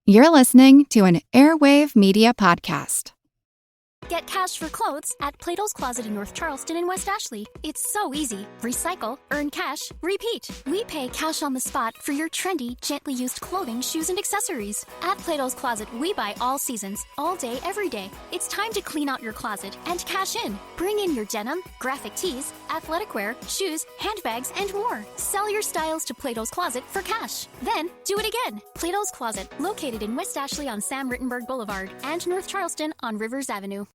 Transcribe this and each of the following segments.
You're listening to an Airwave Media Podcast. Get cash for clothes at Plato's Closet in North Charleston and West Ashley. It's so easy. Recycle, earn cash, repeat. We pay cash on the spot for your trendy, gently used clothing, shoes, and accessories. At Plato's Closet, we buy all seasons, all day, every day. It's time to clean out your closet and cash in. Bring in your denim, graphic tees, athletic wear, shoes, handbags, and more. Sell your styles to Plato's Closet for cash. Then, do it again. Plato's Closet, located in West Ashley on Sam Rittenberg Boulevard and North Charleston on Rivers Avenue.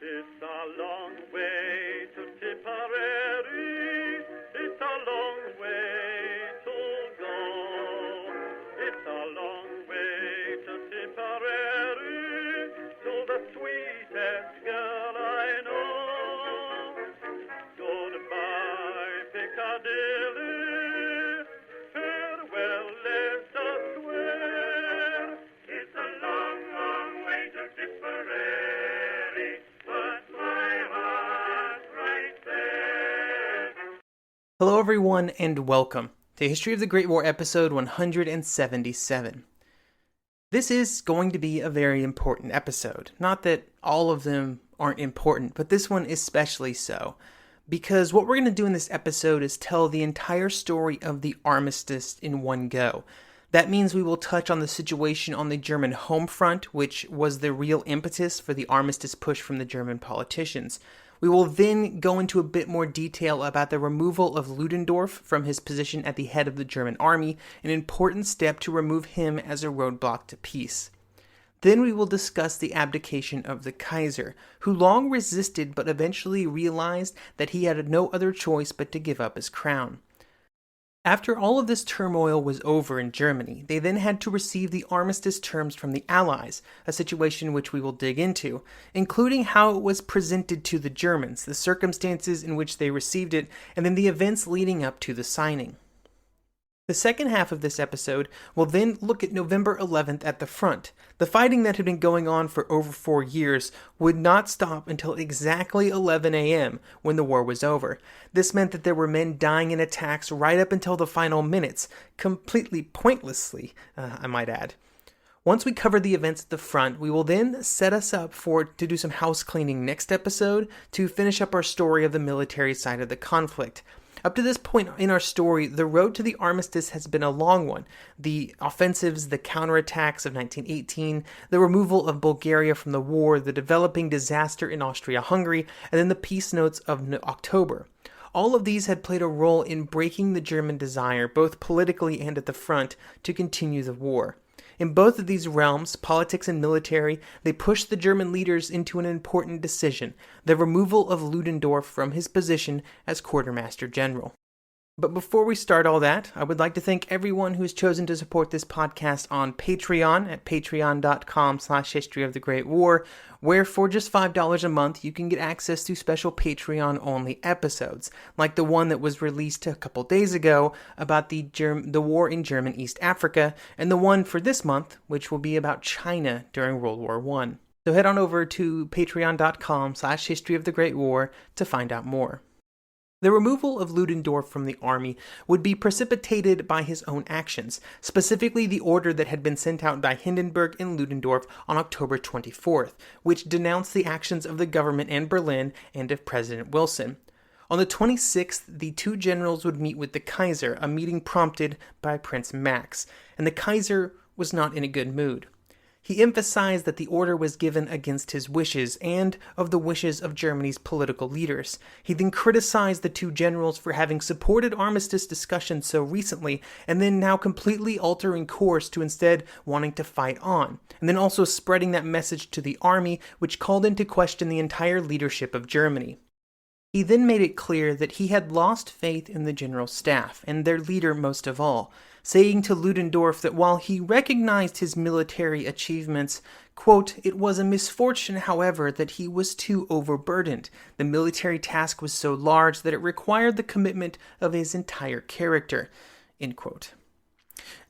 It's a long way to Tipperary, it's a long way to go. It's a long way to Tipperary, to the sweetest girl I know. Goodbye, Piccadilly, farewell, Leicester Square. It's a long, long way to Tipperary. Hello everyone and welcome to History of the Great War episode 177. This is going to be a very important episode. Not that all of them aren't important, but this one especially so. Because what we're going to do in this episode is tell the entire story of the Armistice in one go. That means we will touch on the situation on the German home front, which was the real impetus for the Armistice push from the German politicians. We will then go into a bit more detail about the removal of Ludendorff from his position at the head of the German army, an important step to remove him as a roadblock to peace. Then we will discuss the abdication of the Kaiser, who long resisted but eventually realized that he had no other choice but to give up his crown. After all of this turmoil was over in Germany, they then had to receive the armistice terms from the Allies, a situation which we will dig into, including how it was presented to the Germans, the circumstances in which they received it, and then the events leading up to the signing. The second half of this episode will then look at November 11th at the front. The fighting that had been going on for over 4 years would not stop until exactly 11 a.m. when the war was over. This meant that there were men dying in attacks right up until the final minutes, completely pointlessly, I might add. Once we cover the events at the front, we will then set us up to do some house cleaning next episode to finish up our story of the military side of the conflict. Up to this point in our story, the road to the armistice has been a long one. The offensives, the counterattacks of 1918, the removal of Bulgaria from the war, the developing disaster in Austria-Hungary, and then the peace notes of October. All of these had played a role in breaking the German desire, both politically and at the front, to continue the war. In both of these realms, politics and military, they pushed the German leaders into an important decision, the removal of Ludendorff from his position as quartermaster general. But before we start all that, I would like to thank everyone who has chosen to support this podcast on Patreon at patreon.com/historyofthegreatwar, where for just $5 a month you can get access to special Patreon-only episodes, like the one that was released a couple days ago about the war in German East Africa, and the one for this month, which will be about China during World War I. So head on over to patreon.com/historyofthegreatwar to find out more. The removal of Ludendorff from the army would be precipitated by his own actions, specifically the order that had been sent out by Hindenburg and Ludendorff on October 24th, which denounced the actions of the government and Berlin and of President Wilson. On the 26th, the two generals would meet with the Kaiser, a meeting prompted by Prince Max, and the Kaiser was not in a good mood. He emphasized that the order was given against his wishes and of the wishes of Germany's political leaders. He then criticized the two generals for having supported armistice discussions so recently and then now completely altering course to instead wanting to fight on, and then also spreading that message to the army, which called into question the entire leadership of Germany. He then made it clear that he had lost faith in the general staff, and their leader most of all, saying to Ludendorff that while he recognized his military achievements, quote, "It was a misfortune, however, that he was too overburdened. The military task was so large that it required the commitment of his entire character," end quote.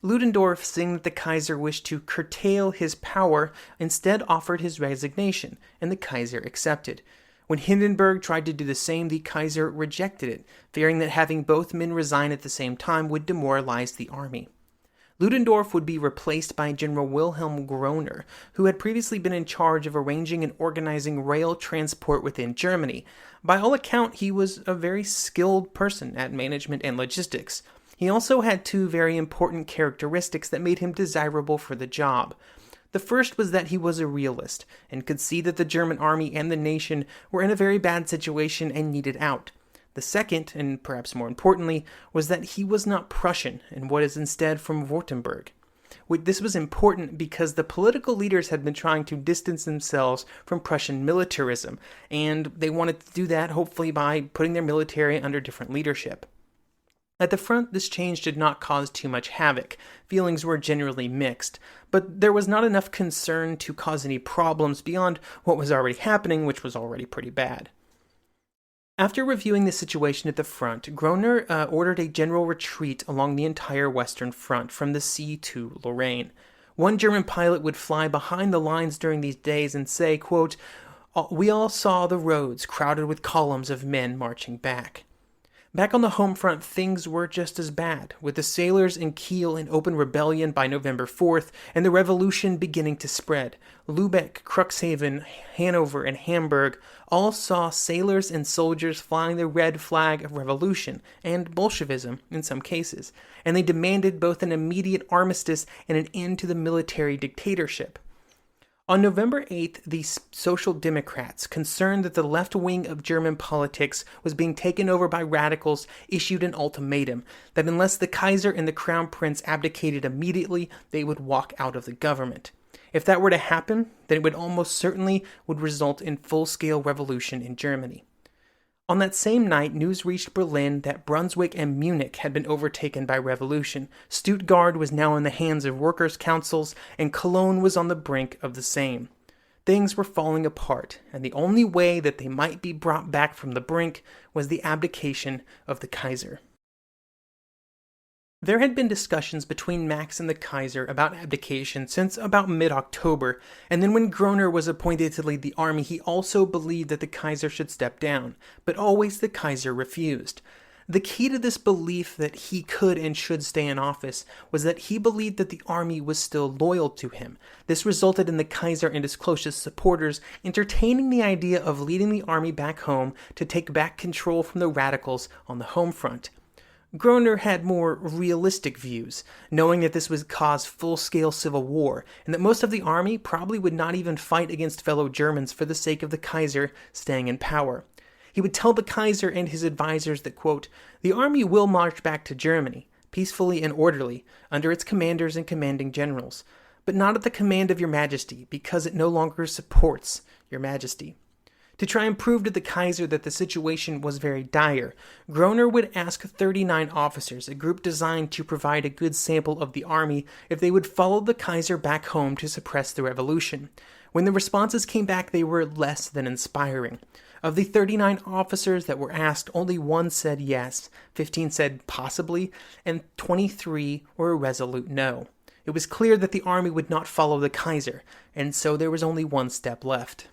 Ludendorff, seeing that the Kaiser wished to curtail his power, instead offered his resignation, and the Kaiser accepted. When Hindenburg tried to do the same, the Kaiser rejected it, fearing that having both men resign at the same time would demoralize the army. Ludendorff would be replaced by General Wilhelm Groener, who had previously been in charge of arranging and organizing rail transport within Germany. By all account, he was a very skilled person at management and logistics. He also had two very important characteristics that made him desirable for the job. The first was that he was a realist, and could see that the German army and the nation were in a very bad situation and needed out. The second, and perhaps more importantly, was that he was not Prussian, and was instead from Württemberg. This was important because the political leaders had been trying to distance themselves from Prussian militarism, and they wanted to do that hopefully by putting their military under different leadership. At the front, this change did not cause too much havoc. Feelings were generally mixed, but there was not enough concern to cause any problems beyond what was already happening, which was already pretty bad. After reviewing the situation at the front, Groener ordered a general retreat along the entire Western Front from the sea to Lorraine. One German pilot would fly behind the lines during these days and say, quote, "We all saw the roads crowded with columns of men marching back." Back on the home front, things were just as bad, with the sailors in Kiel in open rebellion by November 4th, and the revolution beginning to spread. Lübeck, Cuxhaven, Hanover, and Hamburg all saw sailors and soldiers flying the red flag of revolution, and Bolshevism in some cases, and they demanded both an immediate armistice and an end to the military dictatorship. On November 8th, the Social Democrats, concerned that the left wing of German politics was being taken over by radicals, issued an ultimatum that unless the Kaiser and the Crown Prince abdicated immediately, they would walk out of the government. If that were to happen, then it would almost certainly result in full-scale revolution in Germany. On that same night, news reached Berlin that Brunswick and Munich had been overtaken by revolution. Stuttgart was now in the hands of workers' councils, and Cologne was on the brink of the same. Things were falling apart, and the only way that they might be brought back from the brink was the abdication of the Kaiser. There had been discussions between Max and the Kaiser about abdication since about mid-October, and then when Groener was appointed to lead the army, he also believed that the Kaiser should step down, but always the Kaiser refused. The key to this belief that he could and should stay in office was that he believed that the army was still loyal to him. This resulted in the Kaiser and his closest supporters entertaining the idea of leading the army back home to take back control from the radicals on the home front. Groener had more realistic views, knowing that this would cause full-scale civil war, and that most of the army probably would not even fight against fellow Germans for the sake of the Kaiser staying in power. He would tell the Kaiser and his advisors that, quote, "The army will march back to Germany, peacefully and orderly, under its commanders and commanding generals, but not at the command of your majesty, because it no longer supports your majesty." To try and prove to the Kaiser that the situation was very dire, Groener would ask 39 officers, a group designed to provide a good sample of the army, if they would follow the Kaiser back home to suppress the revolution. When the responses came back, they were less than inspiring. Of the 39 officers that were asked, only one said yes, 15 said possibly, and 23 were a resolute no. It was clear that the army would not follow the Kaiser, and so there was only one step left.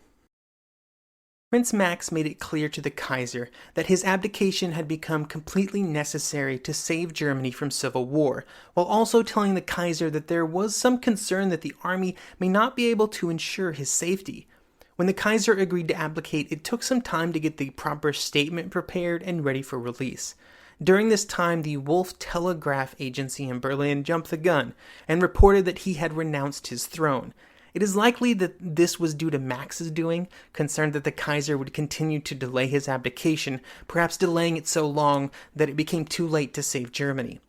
Prince Max made it clear to the Kaiser that his abdication had become completely necessary to save Germany from civil war, while also telling the Kaiser that there was some concern that the army may not be able to ensure his safety. When the Kaiser agreed to abdicate, it took some time to get the proper statement prepared and ready for release. During this time, the Wolf Telegraph Agency in Berlin jumped the gun and reported that he had renounced his throne. It is likely that this was due to Max's doing, concerned that the Kaiser would continue to delay his abdication, perhaps delaying it so long that it became too late to save Germany.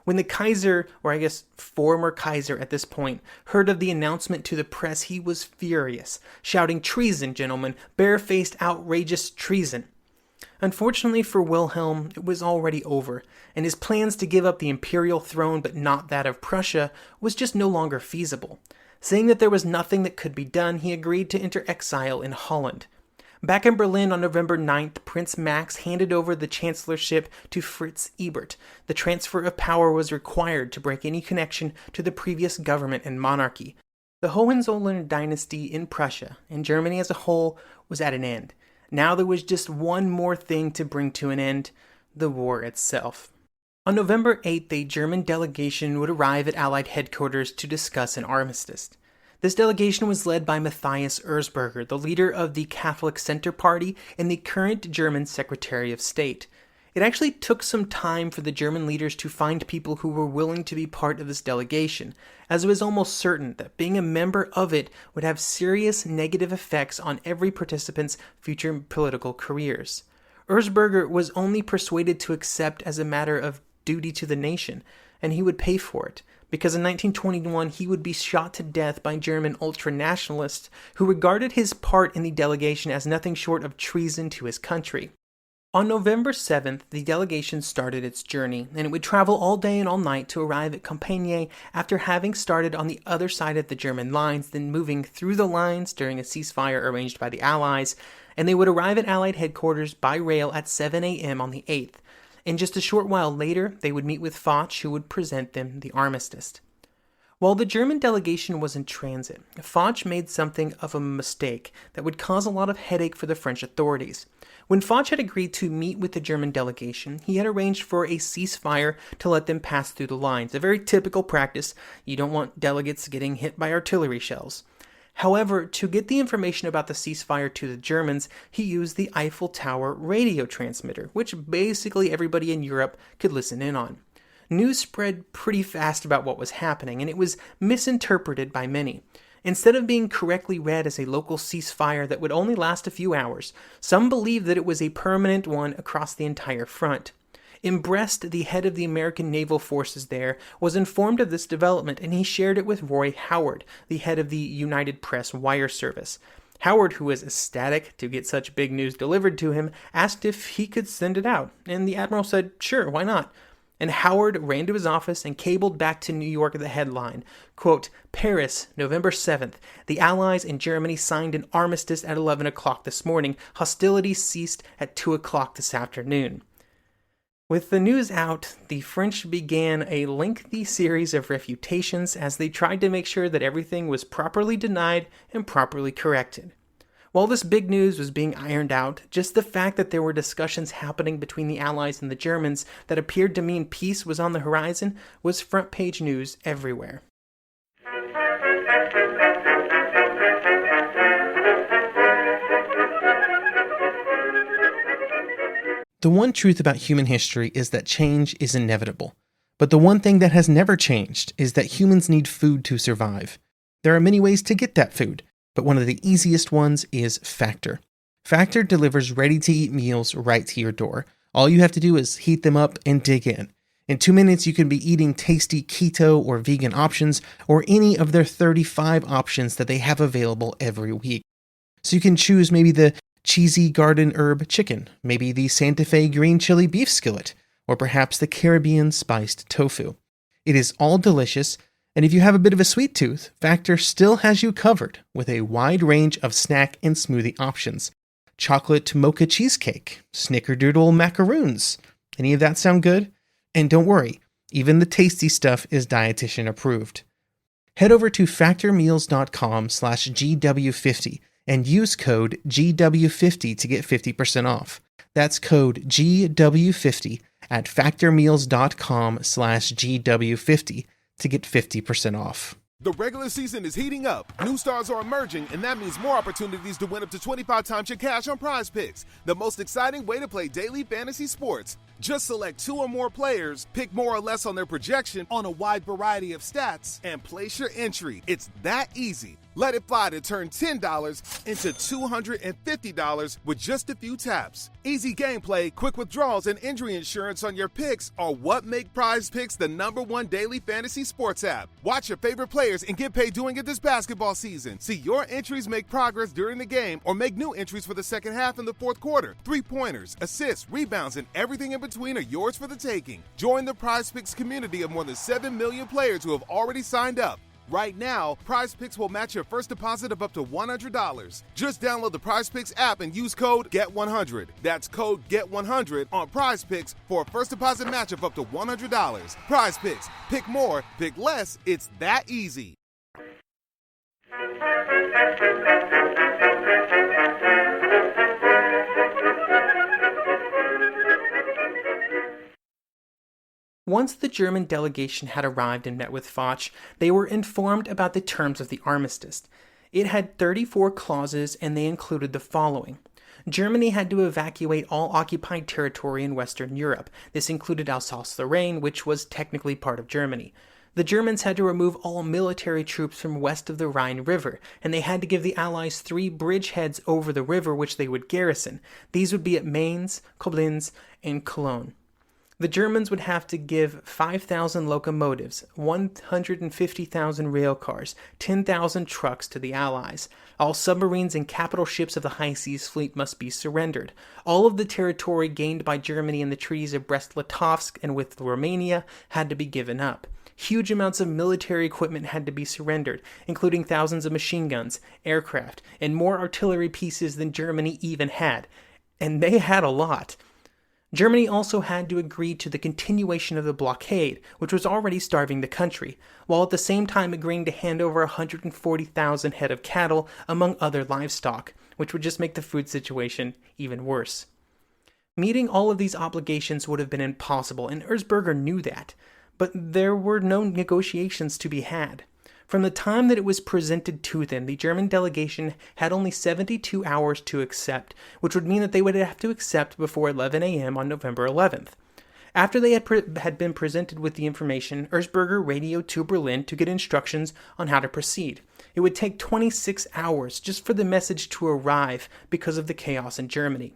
When the Kaiser, or I guess former Kaiser at this point, heard of the announcement to the press, he was furious, shouting, "Treason, gentlemen, barefaced, outrageous treason." Unfortunately for Wilhelm, it was already over, and his plans to give up the imperial throne but not that of Prussia was just no longer feasible. Saying that there was nothing that could be done, he agreed to enter exile in Holland. Back in Berlin on November 9th, Prince Max handed over the chancellorship to Fritz Ebert. The transfer of power was required to break any connection to the previous government and monarchy. The Hohenzollern dynasty in Prussia, and Germany as a whole, was at an end. Now there was just one more thing to bring to an end: the war itself. On November 8th, a German delegation would arrive at Allied headquarters to discuss an armistice. This delegation was led by Matthias Erzberger, the leader of the Catholic Center Party and the current German Secretary of State. It actually took some time for the German leaders to find people who were willing to be part of this delegation, as it was almost certain that being a member of it would have serious negative effects on every participant's future political careers. Erzberger was only persuaded to accept as a matter of duty to the nation, and he would pay for it, because in 1921 he would be shot to death by German ultranationalists who regarded his part in the delegation as nothing short of treason to his country. On November 7th, the delegation started its journey, and it would travel all day and all night to arrive at Compiègne after having started on the other side of the German lines, then moving through the lines during a ceasefire arranged by the Allies, and they would arrive at Allied headquarters by rail at 7 a.m. on the 8th. And just a short while later, they would meet with Foch, who would present them the armistice. While the German delegation was in transit, Foch made something of a mistake that would cause a lot of headache for the French authorities. When Foch had agreed to meet with the German delegation, he had arranged for a ceasefire to let them pass through the lines, a very typical practice. You don't want delegates getting hit by artillery shells. However, to get the information about the ceasefire to the Germans, he used the Eiffel Tower radio transmitter, which basically everybody in Europe could listen in on. News spread pretty fast about what was happening, and it was misinterpreted by many. Instead of being correctly read as a local ceasefire that would only last a few hours, some believed that it was a permanent one across the entire front. In Brest, the head of the American naval forces there was informed of this development, and he shared it with Roy Howard, the head of the United Press wire service. Howard, who was ecstatic to get such big news delivered to him, asked if he could send it out, and the admiral said, sure, why not? And Howard ran to his office and cabled back to New York the headline, quote, Paris, November 7th. The Allies and Germany signed an armistice at 11 o'clock this morning. Hostilities ceased at 2 o'clock this afternoon. With the news out, the French began a lengthy series of refutations as they tried to make sure that everything was properly denied and properly corrected. While this big news was being ironed out, just the fact that there were discussions happening between the Allies and the Germans that appeared to mean peace was on the horizon was front-page news everywhere. The one truth about human history is that change is inevitable. But the one thing that has never changed is that humans need food to survive. There are many ways to get that food, but one of the easiest ones is Factor. Factor delivers ready-to-eat meals right to your door. All you have to do is heat them up and dig in. In 2 minutes, you can be eating tasty keto or vegan options, or any of their 35 options that they have available every week. So you can choose maybe the cheesy garden herb chicken, maybe the Santa Fe green chili beef skillet, or perhaps the Caribbean spiced tofu. It is all delicious, and if you have a bit of a sweet tooth, Factor still has you covered with a wide range of snack and smoothie options. Chocolate mocha cheesecake, snickerdoodle macaroons. Any of that sound good? And don't worry, even the tasty stuff is dietitian approved. Head over to factormeals.com/GW50 and use code GW50 to get 50% off. That's code GW50 at factormeals.com/GW50 to get 50% off. The regular season is heating up. New stars are emerging, and that means more opportunities to win up to 25 times your cash on Prize Picks, the most exciting way to play daily fantasy sports. Just select 2 or more players, pick more or less on their projection on a wide variety of stats, and place your entry. It's that easy. Let it fly to turn $10 into $250 with just a few taps. Easy gameplay, quick withdrawals, and injury insurance on your picks are what make Prize Picks the #1 daily fantasy sports app. Watch your favorite players and get paid doing it this basketball season. See your entries make progress during the game or make new entries for the second half and the fourth quarter. 3-pointers, assists, rebounds, and everything in between are yours for the taking. Join the Prize Picks community of more than 7 million players who have already signed up. Right now, Prize Picks will match your first deposit of up to $100. Just download the Prize Picks app and use code GET100. That's code GET100 on Prize Picks for a first deposit match of up to $100. Prize Picks. Pick more, pick less. It's that easy. Once the German delegation had arrived and met with Foch, they were informed about the terms of the armistice. It had 34 clauses, and they included the following. Germany had to evacuate all occupied territory in Western Europe. This included Alsace-Lorraine, which was technically part of Germany. The Germans had to remove all military troops from west of the Rhine River, and they had to give the Allies 3 bridgeheads over the river which they would garrison. These would be at Mainz, Koblenz, and Cologne. The Germans would have to give 5,000 locomotives, 150,000 rail cars, 10,000 trucks to the Allies. All submarines and capital ships of the High Seas Fleet must be surrendered. All of the territory gained by Germany in the treaties of Brest-Litovsk and with Romania had to be given up. Huge amounts of military equipment had to be surrendered, including thousands of machine guns, aircraft, and more artillery pieces than Germany even had. And they had a lot. Germany also had to agree to the continuation of the blockade, which was already starving the country, while at the same time agreeing to hand over 140,000 head of cattle, among other livestock, which would just make the food situation even worse. Meeting all of these obligations would have been impossible, and Erzberger knew that, but there were no negotiations to be had. From the time that it was presented to them, the German delegation had only 72 hours to accept, which would mean that they would have to accept before 11 a.m. on November 11th. After they had been presented with the information, Erzberger radioed to Berlin to get instructions on how to proceed. It would take 26 hours just for the message to arrive because of the chaos in Germany.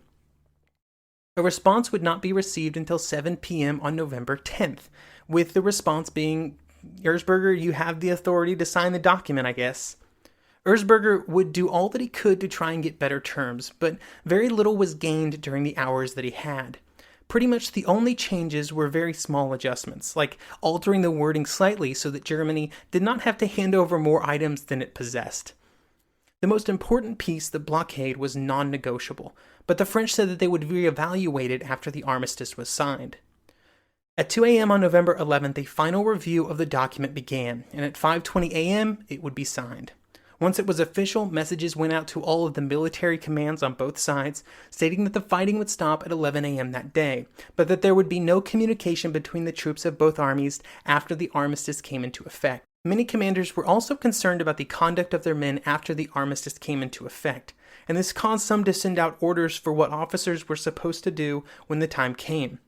A response would not be received until 7 p.m. on November 10th, with the response being, Erzberger, you have the authority to sign the document, I guess. Erzberger would do all that he could to try and get better terms, but very little was gained during the hours that he had. Pretty much the only changes were very small adjustments, like altering the wording slightly so that Germany did not have to hand over more items than it possessed. The most important piece, the blockade, was non-negotiable, but the French said that they would reevaluate it after the armistice was signed. At 2 a.m. on November 11th, a final review of the document began, and at 5:20 a.m., it would be signed. Once it was official, messages went out to all of the military commands on both sides, stating that the fighting would stop at 11 a.m. that day, but that there would be no communication between the troops of both armies after the armistice came into effect. Many commanders were also concerned about the conduct of their men after the armistice came into effect, and this caused some to send out orders for what officers were supposed to do when the time came.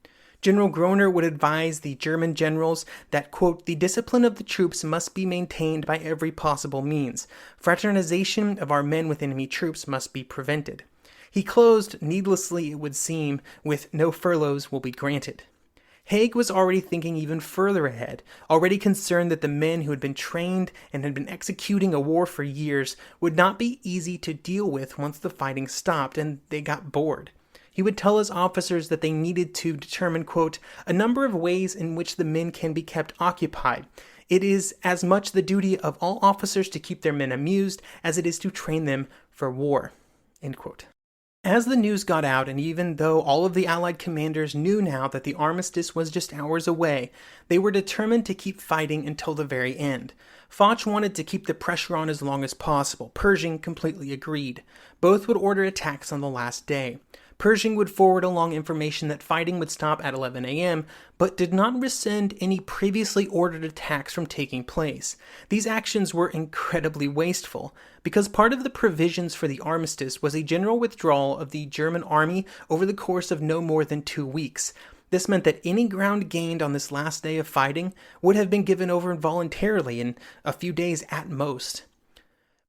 General Groener would advise the German generals that, quote, the discipline of the troops must be maintained by every possible means. Fraternization of our men with enemy troops must be prevented. He closed, needlessly it would seem, with no furloughs will be granted. Haig was already thinking even further ahead, already concerned that the men who had been trained and had been executing a war for years would not be easy to deal with once the fighting stopped and they got bored. He would tell his officers that they needed to determine, quote, a number of ways in which the men can be kept occupied. It is as much the duty of all officers to keep their men amused as it is to train them for war, end quote. As the news got out, and even though all of the Allied commanders knew now that the armistice was just hours away, they were determined to keep fighting until the very end. Foch wanted to keep the pressure on as long as possible. Pershing completely agreed. Both would order attacks on the last day. Pershing would forward along information that fighting would stop at 11 a.m., but did not rescind any previously ordered attacks from taking place. These actions were incredibly wasteful, because part of the provisions for the armistice was a general withdrawal of the German army over the course of no more than 2 weeks. This meant that any ground gained on this last day of fighting would have been given over voluntarily in a few days at most.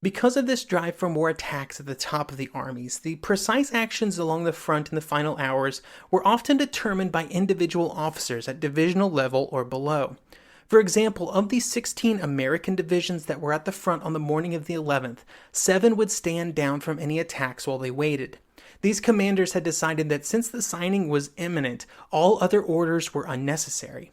Because of this drive for more attacks at the top of the armies, the precise actions along the front in the final hours were often determined by individual officers at divisional level or below. For example, of the 16 American divisions that were at the front on the morning of the 11th, 7 would stand down from any attacks while they waited. These commanders had decided that since the signing was imminent, all other orders were unnecessary.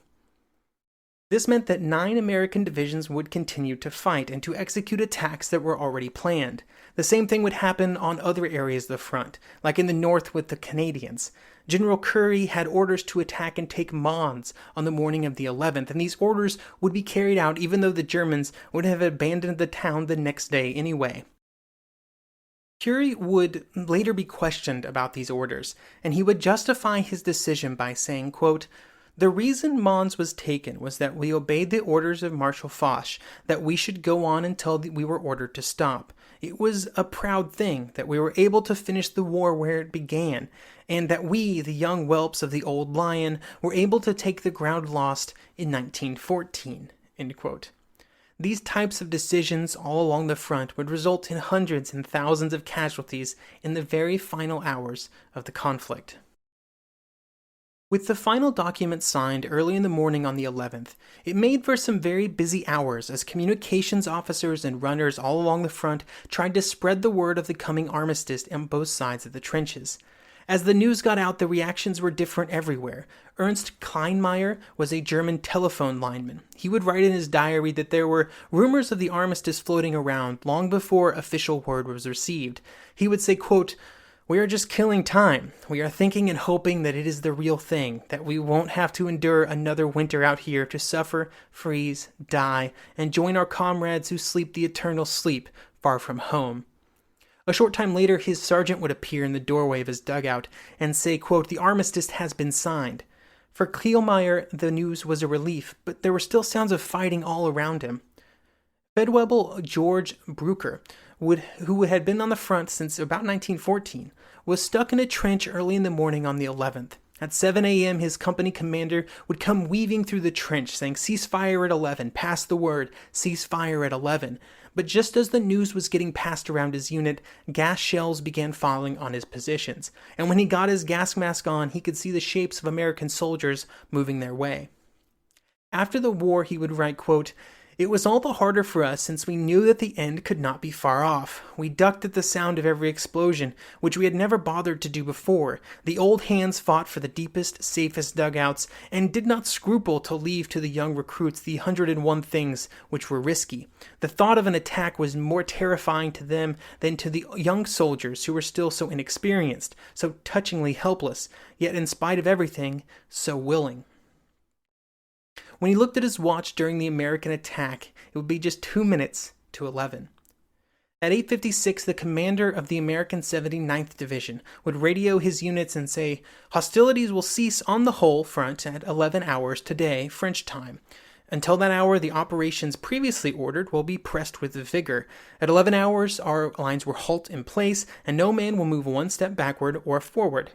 This meant that 9 American divisions would continue to fight and to execute attacks that were already planned. The same thing would happen on other areas of the front, like in the north with the Canadians. General Currie had orders to attack and take Mons on the morning of the 11th, and these orders would be carried out even though the Germans would have abandoned the town the next day anyway. Currie would later be questioned about these orders, and he would justify his decision by saying, quote, The reason Mons was taken was that we obeyed the orders of Marshal Foch, that we should go on until we were ordered to stop. It was a proud thing that we were able to finish the war where it began, and that we, the young whelps of the old lion, were able to take the ground lost in 1914. End quote. These types of decisions all along the front would result in hundreds and thousands of casualties in the very final hours of the conflict. With the final document signed early in the morning on the 11th, it made for some very busy hours as communications officers and runners all along the front tried to spread the word of the coming armistice on both sides of the trenches. As the news got out, the reactions were different everywhere. Ernst Meyer was a German telephone lineman. He would write in his diary that there were rumors of the armistice floating around long before official word was received. He would say, quote, "We are just killing time. We are thinking and hoping that it is the real thing, that we won't have to endure another winter out here to suffer, freeze, die, and join our comrades who sleep the eternal sleep far from home." A short time later, his sergeant would appear in the doorway of his dugout and say, quote, "The armistice has been signed." For Meyer, the news was a relief, but there were still sounds of fighting all around him. Feldwebel George Brucker, who had been on the front since about 1914, was stuck in a trench early in the morning on the 11th. At 7 a.m., his company commander would come weaving through the trench saying, "Ceasefire at 11, pass the word, ceasefire at 11. But just as the news was getting passed around his unit, gas shells began falling on his positions, and when he got his gas mask on, he could see the shapes of American soldiers moving their way. After the war, he would write, quote, "It was all the harder for us since we knew that the end could not be far off. We ducked at the sound of every explosion, which we had never bothered to do before. The old hands fought for the deepest, safest dugouts, and did not scruple to leave to the young recruits the 101 things which were risky. The thought of an attack was more terrifying to them than to the young soldiers who were still so inexperienced, so touchingly helpless, yet in spite of everything, so willing." When he looked at his watch during the American attack, it would be just 2 minutes to 11. At 8:56, the commander of the American 79th Division would radio his units and say, "Hostilities will cease on the whole front at 11 hours today, French time. Until that hour, the operations previously ordered will be pressed with vigor. At 11 hours, our lines will halt in place, and no man will move one step backward or forward."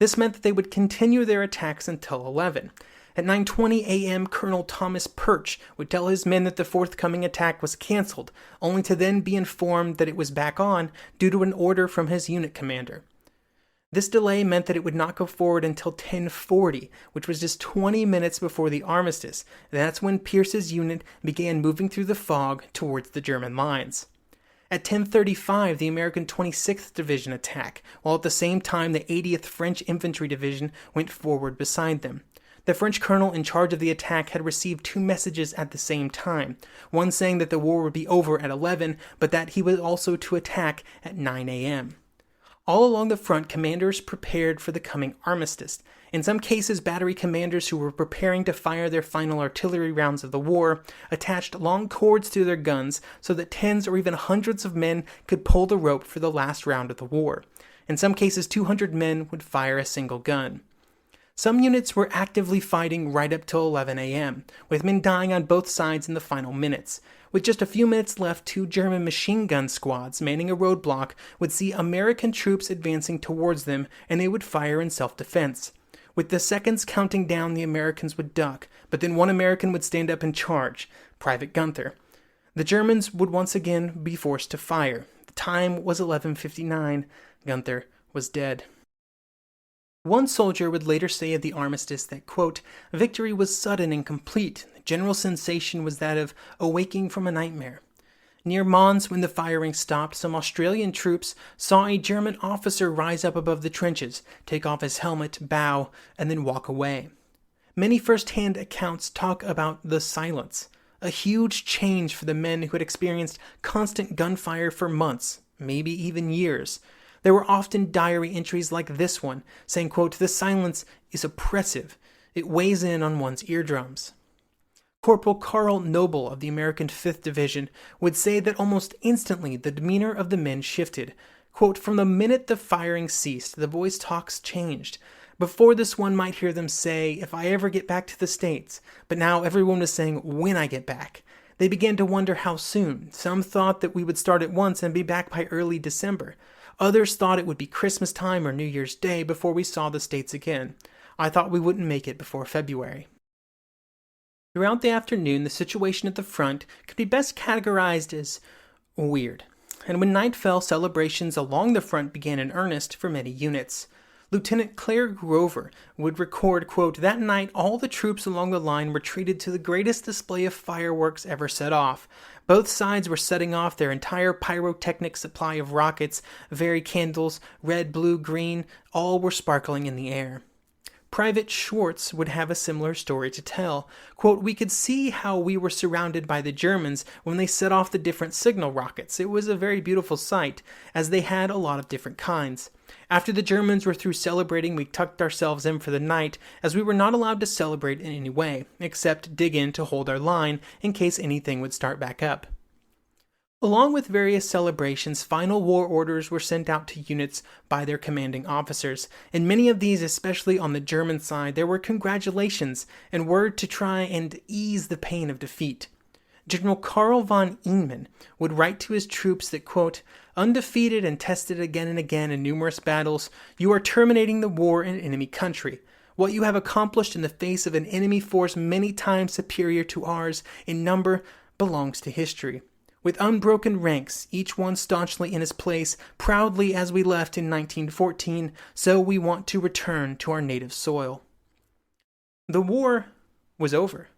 This meant that they would continue their attacks until 11. At 9:20 a.m., Colonel Thomas Perch would tell his men that the forthcoming attack was canceled, only to then be informed that it was back on due to an order from his unit commander. This delay meant that it would not go forward until 10:40, which was just 20 minutes before the armistice. That's when Pierce's unit began moving through the fog towards the German lines. At 10:35, the American 26th Division attacked, while at the same time the 80th French Infantry Division went forward beside them. The French colonel in charge of the attack had received 2 messages at the same time, one saying that the war would be over at 11, but that he was also to attack at 9 a.m. All along the front, commanders prepared for the coming armistice. In some cases, battery commanders who were preparing to fire their final artillery rounds of the war attached long cords to their guns so that tens or even hundreds of men could pull the rope for the last round of the war. In some cases, 200 men would fire a single gun. Some units were actively fighting right up till 11 a.m., with men dying on both sides in the final minutes. With just a few minutes left, 2 German machine gun squads manning a roadblock would see American troops advancing towards them, and they would fire in self-defense. With the seconds counting down, the Americans would duck, but then one American would stand up and charge, Private Gunther. The Germans would once again be forced to fire. The time was 11:59. Gunther was dead. One soldier would later say of the armistice that, quote, "Victory was sudden and complete. The general sensation was that of awaking from a nightmare." Near Mons, when the firing stopped, some Australian troops saw a German officer rise up above the trenches, take off his helmet, bow, and then walk away. Many first-hand accounts talk about the silence, a huge change for the men who had experienced constant gunfire for months, maybe even years. There were often diary entries like this one, saying, quote, "The silence is oppressive. It weighs in on one's eardrums." Corporal Carl Noble of the American 5th Division would say that almost instantly the demeanor of the men shifted. Quote, "From the minute the firing ceased, the voice talks changed. Before this, one might hear them say, if I ever get back to the States, but now everyone was saying, when I get back. They began to wonder how soon. Some thought that we would start at once and be back by early December. Others thought it would be Christmas time or New Year's Day before we saw the States again. I thought we wouldn't make it before February. Throughout the afternoon, the situation at the front could be best categorized as weird. And when night fell, celebrations along the front began in earnest for many units. Lieutenant Claire Grover would record, quote, that night all the troops along the line were treated to the greatest display of fireworks ever set off. Both sides were setting off their entire pyrotechnic supply of rockets, very candles, red, blue, green, all were sparkling in the air. Private Schwartz would have a similar story to tell. Quote, we could see how we were surrounded by the Germans when they set off the different signal rockets. It was a very beautiful sight, as they had a lot of different kinds. After the Germans were through celebrating, we tucked ourselves in for the night, as we were not allowed to celebrate in any way, except dig in to hold our line in case anything would start back up. Along with various celebrations, final war orders were sent out to units by their commanding officers. In many of these, especially on the German side, there were congratulations and word to try and ease the pain of defeat. General Karl von Ehman would write to his troops that, quote, undefeated and tested again and again in numerous battles, you are terminating the war in enemy country. What you have accomplished in the face of an enemy force many times superior to ours in number belongs to history. With unbroken ranks, each one staunchly in his place, proudly as we left in 1914, so we want to return to our native soil. The war was over.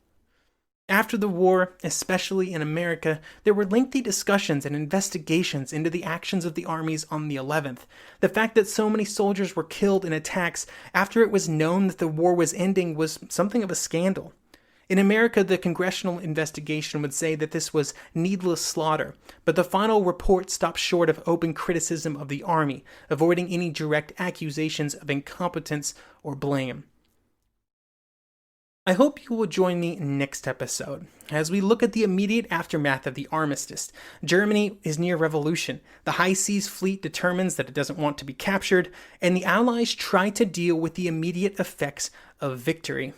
After the war, especially in America, there were lengthy discussions and investigations into the actions of the armies on the 11th. The fact that so many soldiers were killed in attacks after it was known that the war was ending was something of a scandal. In America, the congressional investigation would say that this was needless slaughter, but the final report stopped short of open criticism of the Army, avoiding any direct accusations of incompetence or blame. I hope you will join me next episode as we look at the immediate aftermath of the Armistice. Germany is near revolution. The High Seas Fleet determines that it doesn't want to be captured, and the Allies try to deal with the immediate effects of victory.